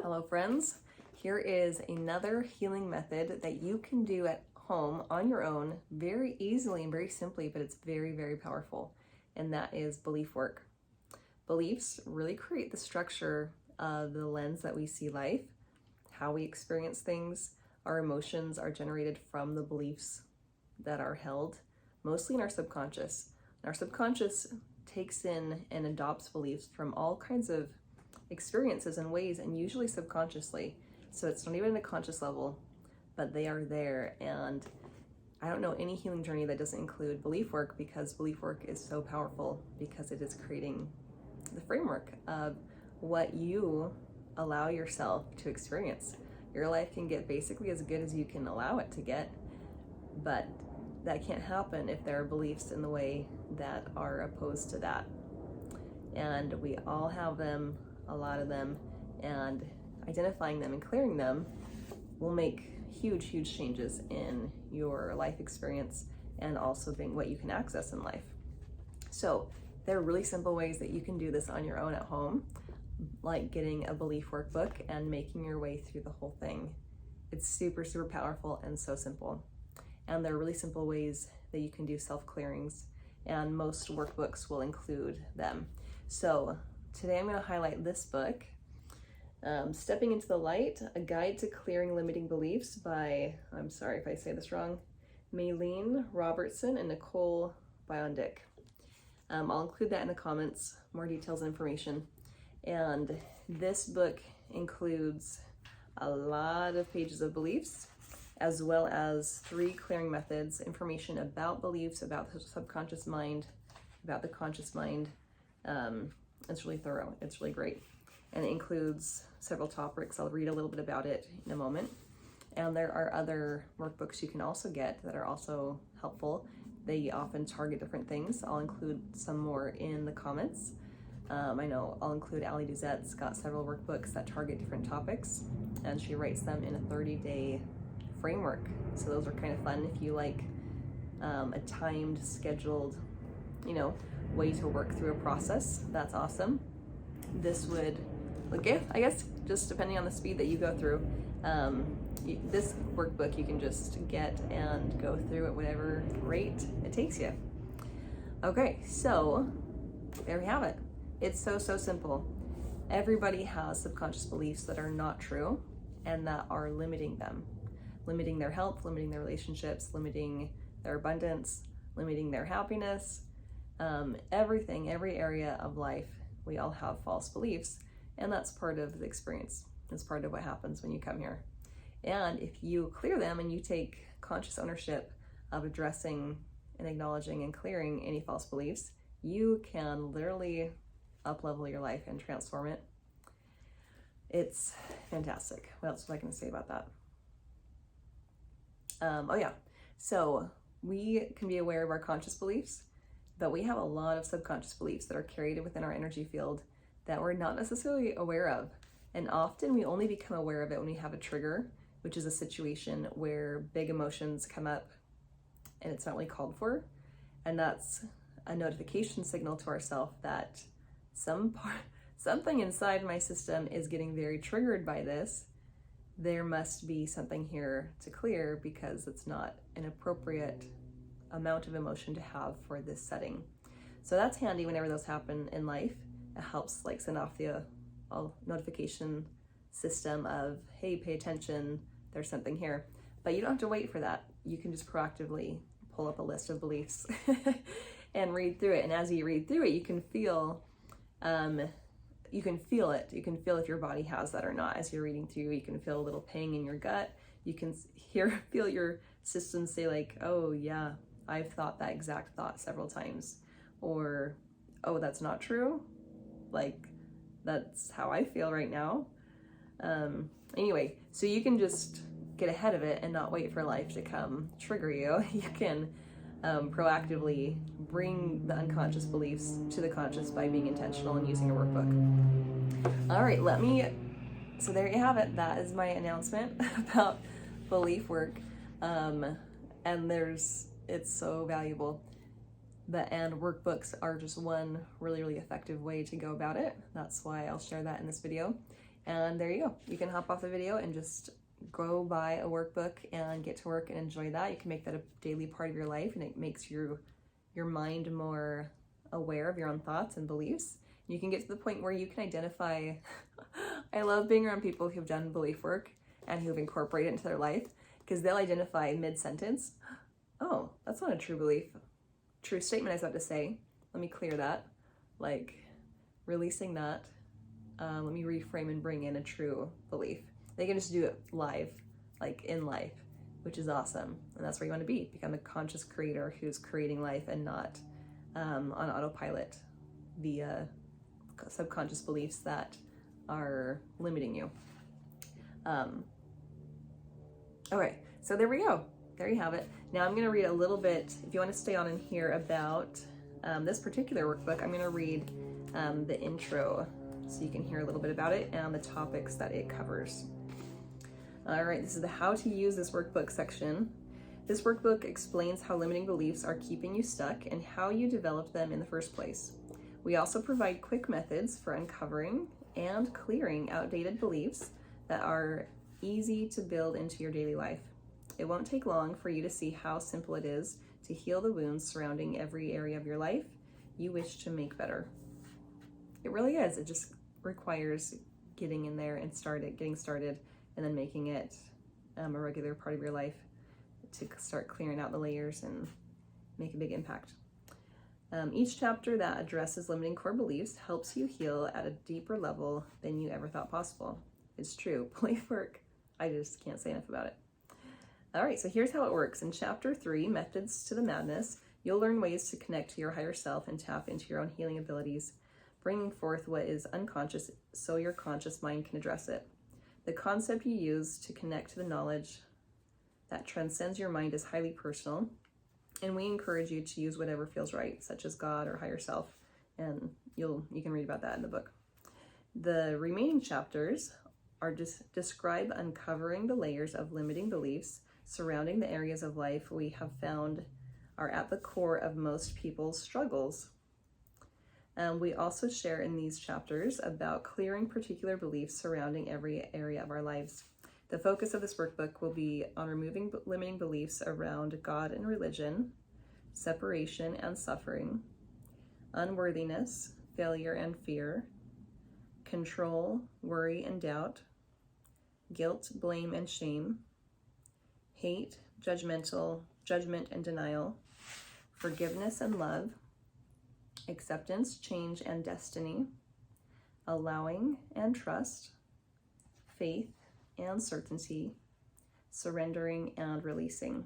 Hello friends, here is another healing method that you can do at home on your own very easily and very simply, but it's very, very powerful, and that is belief work. Beliefs really create the structure of the lens that we see life, how we experience things. Our emotions are generated from the beliefs that are held, mostly in our subconscious. Our subconscious takes in and adopts beliefs from all kinds of experiences and ways, and usually subconsciously. So it's not even at a conscious level, but they are there. And I don't know any healing journey that doesn't include belief work, because belief work is so powerful, because it is creating the framework of what you allow yourself to experience. Your life can get basically as good as you can allow it to get, but that can't happen if there are beliefs in the way that are opposed to that. And we all have them, a lot of them, and identifying them and clearing them will make huge, huge changes in your life experience, and also being what you can access in life. So there are really simple ways that you can do this on your own at home, like getting a belief workbook and making your way through the whole thing. It's super, super powerful and so simple. And there are really simple ways that you can do self-clearings, and most workbooks will include them. So today I'm going to highlight this book, Stepping into the Light, A Guide to Clearing Limiting Beliefs by, I'm sorry if I say this wrong, Maylene Robertson and Nicole Biondick. I'll include that in the comments, more details and information. And this book includes a lot of pages of beliefs, as well as 3 clearing methods, information about beliefs, about the subconscious mind, about the conscious mind. It's really thorough. It's really great. And it includes several topics. I'll read a little bit about it in a moment. And there are other workbooks you can also get that are also helpful. They often target different things. I'll include some more in the comments. I know I'll include Ali Duzette's got several workbooks that target different topics, and she writes them in a 30-day framework. So those are kind of fun if you like a timed, scheduled, way to work through a process. That's awesome. This would, I guess, just depending on the speed that you go through, this workbook you can just get and go through at whatever rate it takes you. Okay, so there we have it. It's so, so simple. Everybody has subconscious beliefs that are not true and that are limiting them, limiting their health, limiting their relationships, limiting their abundance, limiting their happiness. Everything, every area of life, we all have false beliefs, and that's part of the experience. It's part of what happens when you come here. And if you clear them and you take conscious ownership of addressing and acknowledging and clearing any false beliefs, you can literally up-level your life and transform it. It's fantastic. What else was I going to say about that? So we can be aware of our conscious beliefs, but we have a lot of subconscious beliefs that are carried within our energy field that we're not necessarily aware of. And often we only become aware of it when we have a trigger, which is a situation where big emotions come up and it's not really called for. And that's a notification signal to ourselves that something inside my system is getting very triggered by this. There must be something here to clear, because it's not an appropriate amount of emotion to have for this setting. So that's handy whenever those happen in life. It helps send off the notification system of, hey, pay attention, there's something here. But you don't have to wait for that. You can just proactively pull up a list of beliefs and read through it. And as you read through it, you can feel it. You can feel if your body has that or not. As you're reading through, you can feel a little pang in your gut. You can feel your system say oh yeah, I've thought that exact thought several times. Or, oh, that's not true. That's how I feel right now. Anyway, so you can just get ahead of it and not wait for life to come trigger you. You can proactively bring the unconscious beliefs to the conscious by being intentional and using a workbook. All right, so there you have it. That is my announcement about belief work. And it's so valuable. And workbooks are just one really, really effective way to go about it. That's why I'll share that in this video. And there you go. You can hop off the video and just go buy a workbook and get to work and enjoy that. You can make that a daily part of your life, and it makes your mind more aware of your own thoughts and beliefs. You can get to the point where you can identify. I love being around people who've done belief work and who've incorporated it into their life, because they'll identify mid-sentence, oh, that's not a true statement I was about to say. Let me clear that, like releasing that. Let me reframe and bring in a true belief. They can just do it live, like in life, which is awesome. And that's where you want to be. Become a conscious creator who's creating life and not on autopilot via subconscious beliefs that are limiting you. Okay, so there we go. There you have it. Now I'm going to read a little bit, if you want to stay on in here, about this particular workbook. I'm going to read the intro so you can hear a little bit about it and the topics that it covers. All right, this is the how to use this workbook section. This workbook explains how limiting beliefs are keeping you stuck and how you developed them in the first place. We also provide quick methods for uncovering and clearing outdated beliefs that are easy to build into your daily life. It won't take long for you to see how simple it is to heal the wounds surrounding every area of your life you wish to make better. It really is. It just requires getting in there and getting started, and then making it a regular part of your life to start clearing out the layers and make a big impact. Each chapter that addresses limiting core beliefs helps you heal at a deeper level than you ever thought possible. It's true. Belief work. I just can't say enough about it. All right, so here's how it works. In Chapter 3, Methods to the Madness, you'll learn ways to connect to your higher self and tap into your own healing abilities, bringing forth what is unconscious so your conscious mind can address it. The concept you use to connect to the knowledge that transcends your mind is highly personal, and we encourage you to use whatever feels right, such as God or higher self, and you can read about that in the book. The remaining chapters are describe uncovering the layers of limiting beliefs surrounding the areas of life we have found are at the core of most people's struggles. We also share in these chapters about clearing particular beliefs surrounding every area of our lives. The focus of this workbook will be on removing limiting beliefs around God and religion, separation and suffering, unworthiness, failure and fear, control, worry and doubt, guilt, blame and shame, hate, judgment and denial, forgiveness and love, acceptance, change and destiny, allowing and trust, faith and certainty, surrendering and releasing.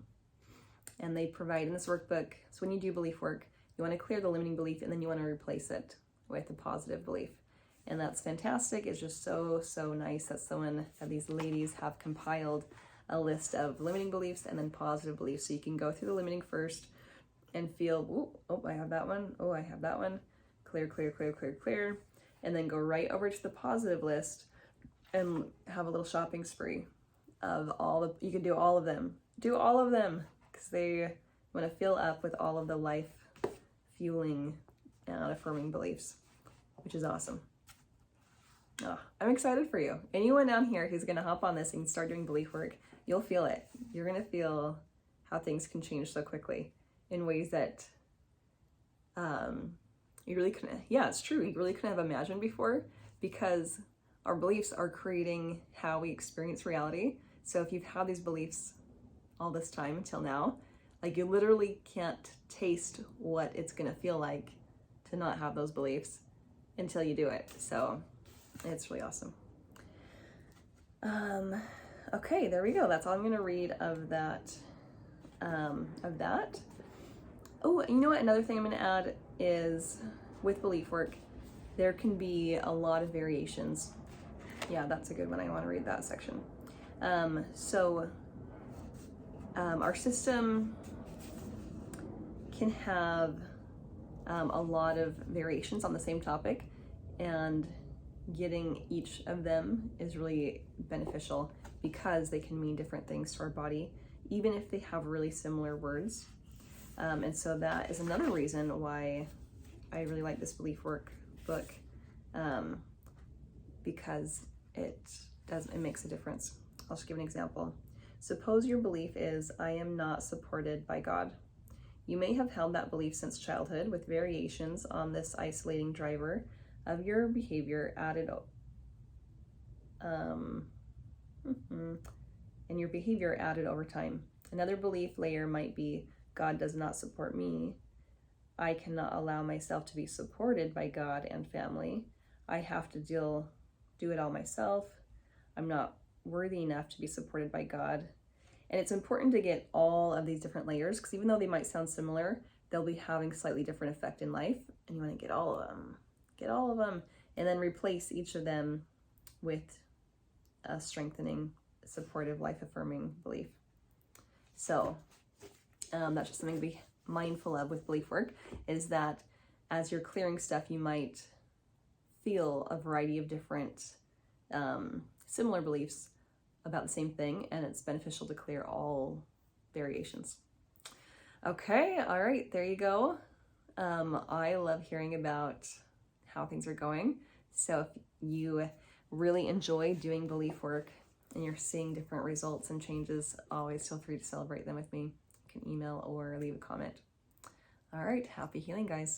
And they provide in this workbook, so when you do belief work, you want to clear the limiting belief and then you want to replace it with a positive belief. And that's fantastic. It's just so nice that these ladies have compiled a list of limiting beliefs and then positive beliefs. So you can go through the limiting first and feel, oh, I have that one. Oh, I have that one. Clear. And then go right over to the positive list and have a little shopping spree of you can do all of them. Do all of them, because they want to fill up with all of the life fueling and affirming beliefs, which is awesome. Oh, I'm excited for you. Anyone down here who's going to hop on this and start doing belief work, you'll feel it. You're going to feel how things can change so quickly in ways that you really couldn't. Yeah, it's true. You really couldn't have imagined before, because our beliefs are creating how we experience reality. So if you've had these beliefs all this time until now, like, you literally can't taste what it's going to feel like to not have those beliefs until you do it. So it's really awesome. Okay, there we go. That's all I'm going to read of that. Oh, you know what? Another thing I'm going to add is, with belief work, there can be a lot of variations. Yeah, that's a good one. I want to read that section. Our system can have a lot of variations on the same topic, and getting each of them is really beneficial because they can mean different things to our body, even if they have really similar words. And so that is another reason why I really like this belief work book, because it makes a difference. I'll just give an example. Suppose your belief is, I am not supported by God. You may have held that belief since childhood, with variations on this isolating driver of your behavior added over time. Another belief layer might be, God does not support me. I cannot allow myself to be supported by God and family. I have to do it all myself. I'm not worthy enough to be supported by God. And it's important to get all of these different layers, because even though they might sound similar, they'll be having slightly different effect in life, and you want to get all of them, and then replace each of them with a strengthening, supportive, life-affirming belief. So that's just something to be mindful of with belief work, is that as you're clearing stuff, you might feel a variety of different similar beliefs about the same thing, and it's beneficial to clear all variations. Okay, all right, there you go. I love hearing about how things are going. So if you really enjoy doing belief work and you're seeing different results and changes, always feel free to celebrate them with me. You can email or leave a comment. All right, happy healing, guys.